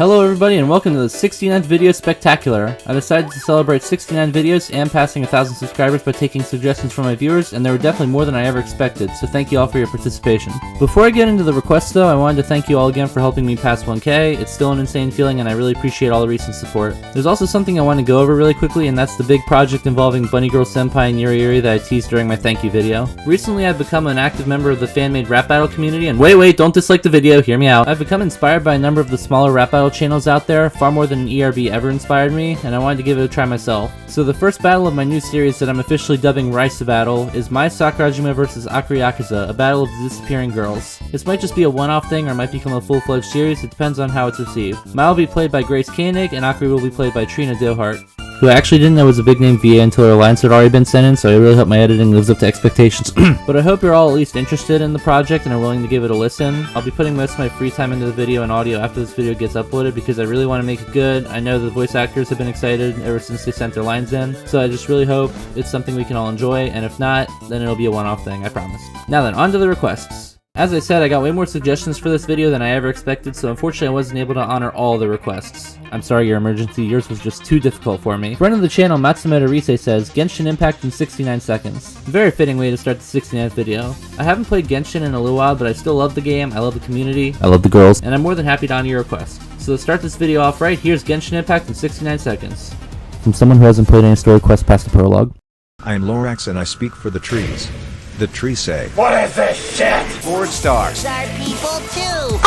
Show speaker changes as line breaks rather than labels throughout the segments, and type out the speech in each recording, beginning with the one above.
Hello everybody and welcome to the 69th video spectacular. I decided to celebrate 69 videos and passing 1,000 subscribers by taking suggestions from my viewers, and there were definitely more than I ever expected, so thank you all for your participation. Before I get into the requests though, I wanted to thank you all again for helping me pass 1K. It's still an insane feeling and I really appreciate all the recent support. There's also something I want to go over really quickly, and that's the big project involving Bunny Girl Senpai and Yuri Yuri that I teased during my thank you video. Recently I've become an active member of the fan-made rap battle community, and wait, don't dislike the video, hear me out. I've become inspired by a number of the smaller rap battle channels out there, far more than an ERB ever inspired me, and I wanted to give it a try myself. So the first battle of my new series that I'm officially dubbing Rice Battle is Mai Sakurajima vs Akari Yakuza, a battle of the disappearing girls. This might just be a one-off thing or might become a full-fledged series, it depends on how it's received. Mai will be played by Grace Koenig and Akari will be played by Trina Dohart, who I actually didn't know was a big name VA until her lines had already been sent in, so I really hope my editing lives up to expectations. But I hope you're all at least interested in the project and are willing to give it a listen. I'll be putting most of my free time into the video and audio after this video gets uploaded because I really want to make it good. I know the voice actors have been excited ever since they sent their lines in, so I just really hope it's something we can all enjoy, and if not, then it'll be a one-off thing, I promise. Now then, on to the requests. As I said, I got way more suggestions for this video than I ever expected, so unfortunately I wasn't able to honor all the requests. I'm sorry, your emergency, yours was just too difficult for me. Friend of the channel, Matsumoto Rise says, Genshin Impact in 69 seconds. Very fitting way to start the 69th video. I haven't played Genshin in a little while, but I still love the game, I love the community, I love the girls, and I'm more than happy to honor your request. So to start this video off right, here's Genshin Impact in 69 seconds. From someone who hasn't played any story quest past the prologue.
I am Lorax and I speak for the trees. The trees say,
"What is this shit?"
4 stars.
Our people too.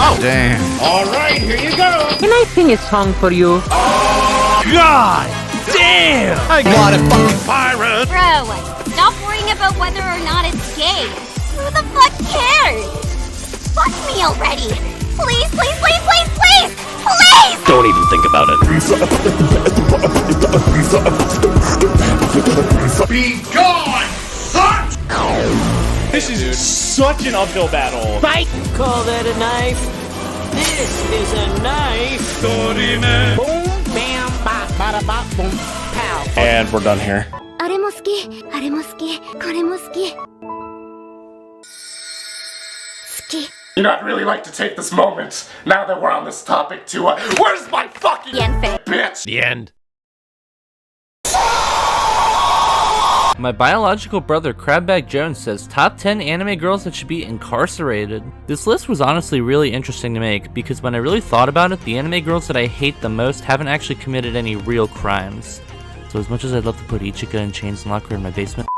Oh, damn.
All right, here you go.
Can I sing a song for you?
God damn! I got it, fucking pirate.
Bro, stop worrying about whether or not it's gay. Who the fuck cares? Fuck me already. Please, please, please, please, please! Please!
Don't even think about it. Be gone, son! This is such an uphill battle.
Fight! Call that a knife? This is a knife. Boom, bam, bop, bada, bop, boom, pow.
And we're done here.
あれも好き、あれも好き、これも好き。好き。
You know, I'd really like to take this moment, now that we're on this topic, to, where's my fucking bitch?
The end.
My biological brother Crabbag Jones says top 10 anime girls that should be incarcerated. This list was honestly really interesting to make because when I really thought about it, the anime girls that I hate the most haven't actually committed any real crimes. So as much as I'd love to put Ichika in chains and lock her in my basement.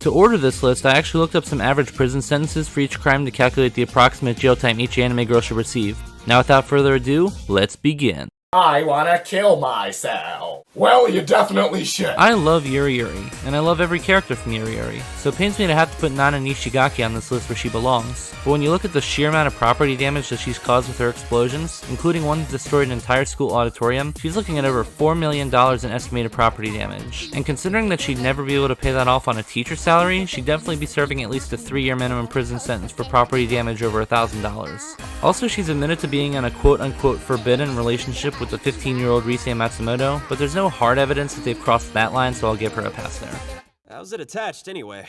To order this list, I actually looked up some average prison sentences for each crime to calculate the approximate jail time each anime girl should receive. Now without further ado, let's begin.
I wanna kill myself. Well, you definitely should.
I love Yuri Yuri, and I love every character from Yuri Yuri, so it pains me to have to put Nana Nishigaki on this list where she belongs. But when you look at the sheer amount of property damage that she's caused with her explosions, including one that destroyed an entire school auditorium, she's looking at over $4 million in estimated property damage. And considering that she'd never be able to pay that off on a teacher's salary, she'd definitely be serving at least a 3-year minimum prison sentence for property damage over $1,000. Also, she's admitted to being in a quote-unquote forbidden relationship with the 15-year-old Rise Matsumoto, but there's no hard evidence that they've crossed that line, so I'll give her a pass there.
How's it attached anyway?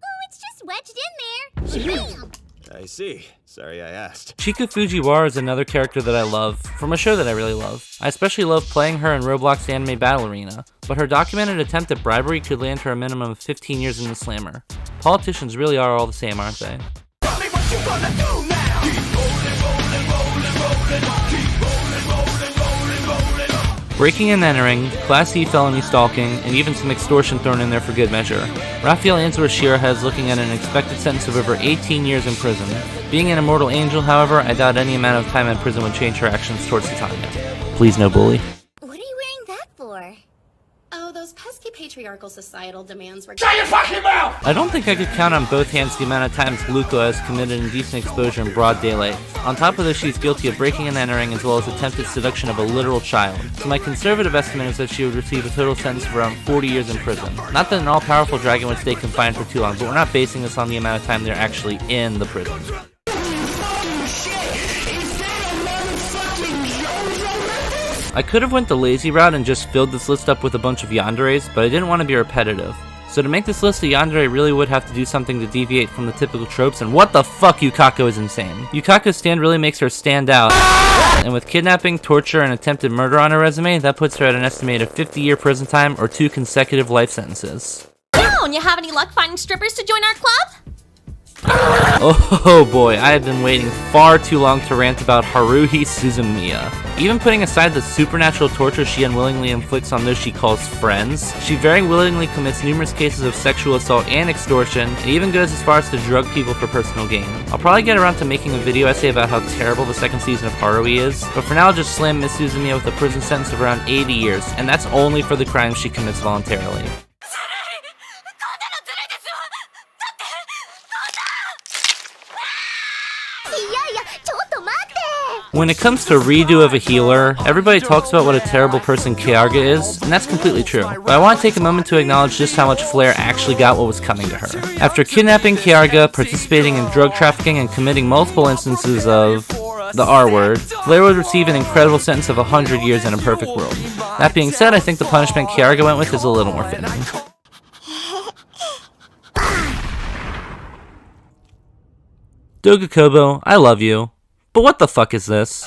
Oh, it's just wedged in there. Bam!
I see. Sorry I asked.
Chika Fujiwara is another character that I love, from a show that I really love. I especially love playing her in Roblox Anime Battle Arena, but her documented attempt at bribery could land her a minimum of 15 years in the slammer. Politicians really are all the same, aren't they? Breaking and entering, Class E felony stalking, and even some extortion thrown in there for good measure. Raphael Answer Shiraha is looking at an expected sentence of over 18 years in prison. Being an immortal angel, however, I doubt any amount of time in prison would change her actions towards Titania. Please no bully.
What are you wearing that for?
Oh, those pesky patriarchal societal demands were—
Shut your fucking mouth!
I don't think I could count on both hands the amount of times Luko has committed indecent exposure in broad daylight. On top of this, she's guilty of breaking and entering as well as attempted seduction of a literal child. So my conservative estimate is that she would receive a total sentence of around 40 years in prison. Not that an all-powerful dragon would stay confined for too long, but we're not basing this on the amount of time they're actually in the prison. I could have went the lazy route and just filled this list up with a bunch of yanderes, but I didn't want to be repetitive. So to make this list a yandere, I really would have to do something to deviate from the typical tropes, and what the fuck, Yukako is insane. Yukako's stand really makes her stand out, and with kidnapping, torture, and attempted murder on her resume, that puts her at an estimated 50-year prison time or 2 consecutive life sentences.
Down! You have any luck finding strippers to join our club?
Oh boy, I have been waiting far too long to rant about Haruhi Suzumiya. Even putting aside the supernatural torture she unwillingly inflicts on those she calls friends, she very willingly commits numerous cases of sexual assault and extortion, and even goes as far as to drug people for personal gain. I'll probably get around to making a video essay about how terrible the second season of Haruhi is, but for now I'll just slam Miss Suzumiya with a prison sentence of around 80 years, and that's only for the crimes she commits voluntarily. When it comes to redo of a healer, everybody talks about what a terrible person Kyaga is, and that's completely true. But I want to take a moment to acknowledge just how much Flare actually got what was coming to her. After kidnapping Kyaga, participating in drug trafficking, and committing multiple instances of the R-word, Flare would receive an incredible sentence of 100 years in a perfect world. That being said, I think the punishment Kyaga went with is a little more fitting. Dogakobo, I love you. But what the fuck is this?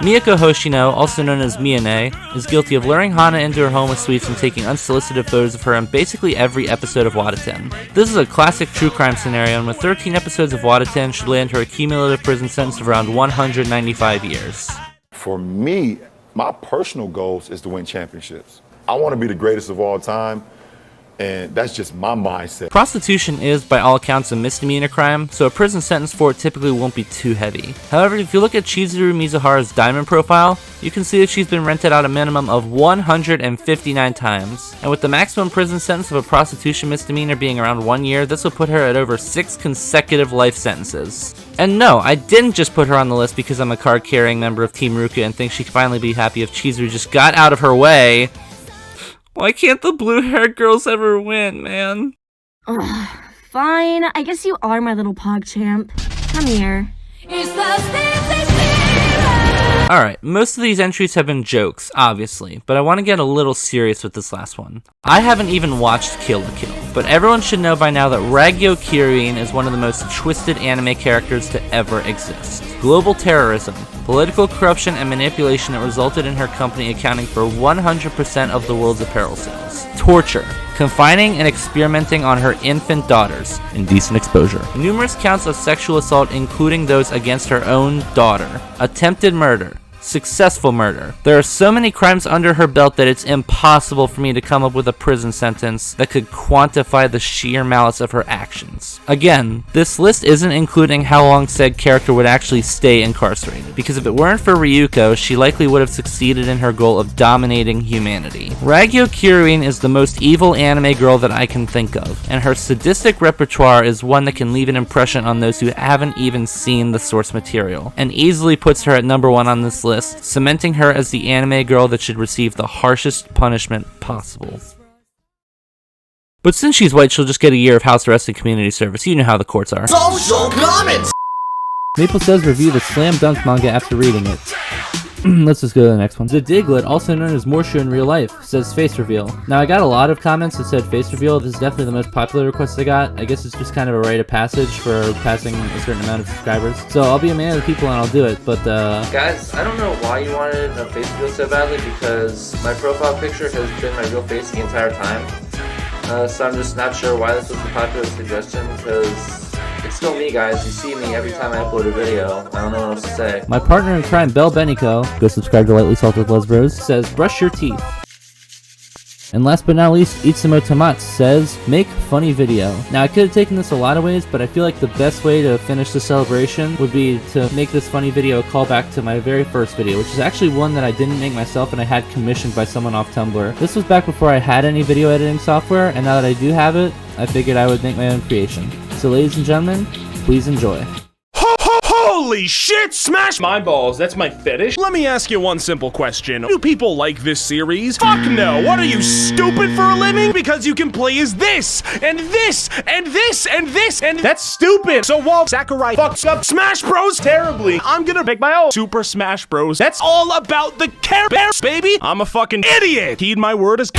Miyako Hoshino, also known as Miyane, is guilty of luring Hana into her home with sweets and taking unsolicited photos of her in basically every episode of Wataten. This is a classic true crime scenario, and with 13 episodes of Wataten should land her a cumulative prison sentence of around 195 years.
For me, my personal goals is to win championships. I want to be the greatest of all time. And that's just my mindset.
Prostitution is, by all accounts, a misdemeanor crime, so a prison sentence for it typically won't be too heavy. However, if you look at Chizuru Mizuhara's diamond profile, you can see that she's been rented out a minimum of 159 times. And with the maximum prison sentence of a prostitution misdemeanor being around 1 year, this will put her at over 6 consecutive life sentences. And no, I didn't just put her on the list because I'm a card-carrying member of Team Ruka and think she could finally be happy if Chizuru just got out of her way. Why can't the blue-haired girls ever win, man?
Fine, I guess you are my little PogChamp. Come here.
Alright, most of these entries have been jokes, obviously, but I want to get a little serious with this last one. I haven't even watched Kill la Kill, but everyone should know by now that Ragyo Kiryuin is one of the most twisted anime characters to ever exist. Global terrorism, political corruption, and manipulation that resulted in her company accounting for 100% of the world's apparel sales. Torture, confining and experimenting on her infant daughters, indecent exposure. Numerous counts of sexual assault, including those against her own daughter. Attempted murder. Successful murder. There are so many crimes under her belt that it's impossible for me to come up with a prison sentence that could quantify the sheer malice of her actions. Again, this list isn't including how long said character would actually stay incarcerated, because if it weren't for Ryuko, she likely would have succeeded in her goal of dominating humanity. Ragyo Kiryuin is the most evil anime girl that I can think of, and her sadistic repertoire is one that can leave an impression on those who haven't even seen the source material, and easily puts her at number 1 on this list, cementing her as the anime girl that should receive the harshest punishment possible. But since she's white, she'll just get a year of house arrest and community service. You know how the courts are.
Social comments!
Maple says review the Slam Dunk manga after reading it. Let's just go to the next one. The Diglett, also known as Morshu in real life, says face reveal. Now I got a lot of comments that said face reveal. This is definitely the most popular request I got. I guess it's just kind of a rite of passage for passing a certain amount of subscribers. So I'll be a man of the people and I'll do it, but
Guys, I don't know why you wanted a face reveal so badly, because my profile picture has been my real face the entire time. So I'm just not sure why this was a popular suggestion, because it's still me, guys. You see me every time I upload a video. I don't know what else to say.
My partner in crime, Belle Benico, go subscribe to Lightly Salted Lesbros, says brush your teeth. And last but not least, Itsumo Tomatsu says, make funny video. Now I could have taken this a lot of ways, but I feel like the best way to finish the celebration would be to make this funny video a callback to my very first video, which is actually one that I didn't make myself and I had commissioned by someone off Tumblr. This was back before I had any video editing software, and now that I do have it, I figured I would make my own creation. So ladies and gentlemen, please enjoy.
Holy
Holy shit! Smash my balls. That's my fetish. Let me ask you one simple question. Do people like this series? Fuck no. What are you, stupid for a living? Because you can play as this, and this, and this, and this, and that's stupid. So while Sakurai fucks up Smash Bros terribly, I'm gonna make my own Super Smash Bros. That's all about the characters, baby. I'm a fucking idiot. Heed my word as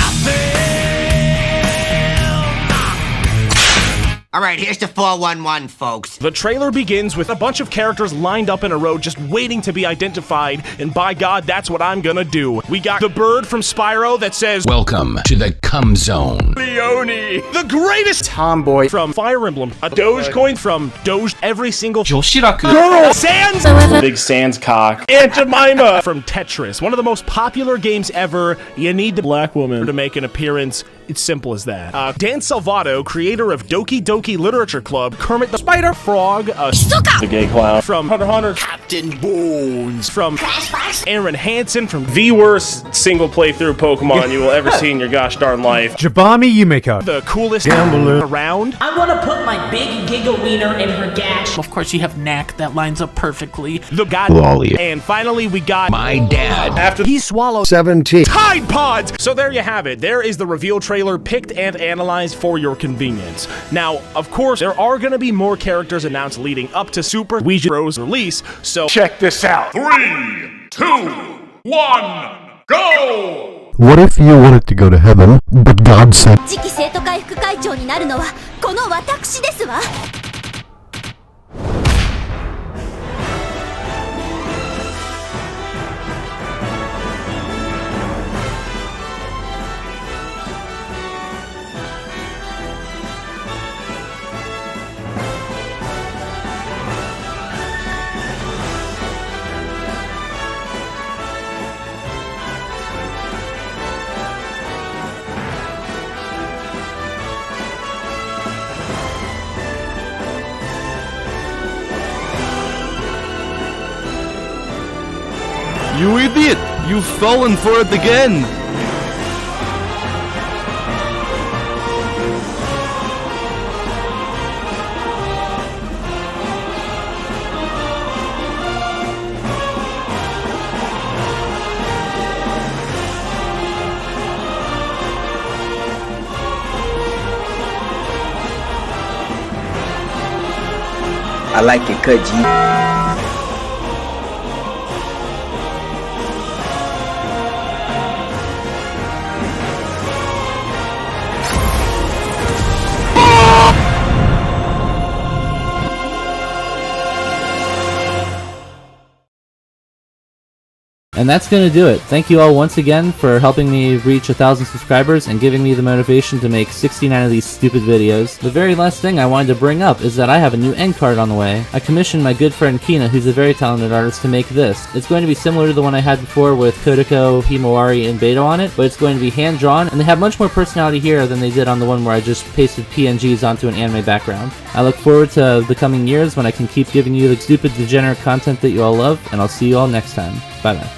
Alright, here's the 411, folks.
The trailer begins with a bunch of characters lined up in a row just waiting to be identified, and by God, that's what I'm gonna do. We got the bird from Spyro that says,
"Welcome to the cum zone."
Leone, the greatest tomboy from Fire Emblem, a Dogecoin from Doge, every single girl, Sans, Big Sans cock, and Jemima from Tetris, one of the most popular games ever. You need the black woman to make an appearance. It's simple as that. Dan Salvato, creator of Doki Doki Literature Club, Kermit the Spider Frog, the gay clown from Hunter x Hunter, Captain Bones from Aaron Hansen from the worst single playthrough Pokemon you will ever see in your gosh darn life,
Jabami Yumeko,
the coolest gambler around.
I want to put my big giga wiener in her gash. Of course, you have Knack. That lines up perfectly.
The God. And finally, we got
my dad.
After he swallowed
17
Tide Pods. So there you have it. There is the reveal trailer picked and analyzed for your convenience. Now, of course, there are going to be more characters announced leading up to Super Ouija Bros. Release, so check this out.
3, 2, 1, go!
What if you wanted to go to heaven, but God said...
次期生徒会副会長になるのはこの私ですわ。
You idiot! You've fallen for it again!
I like it, cut G.
And that's gonna do it. Thank you all once again for helping me reach 1,000 subscribers and giving me the motivation to make 69 of these stupid videos. The very last thing I wanted to bring up is that I have a new end card on the way. I commissioned my good friend Kina, who's a very talented artist, to make this. It's going to be similar to the one I had before with Kodako, Himawari, and Beto on it, but it's going to be hand-drawn, and they have much more personality here than they did on the one where I just pasted PNGs onto an anime background. I look forward to the coming years when I can keep giving you the stupid degenerate content that you all love, and I'll see you all next time. Bye bye.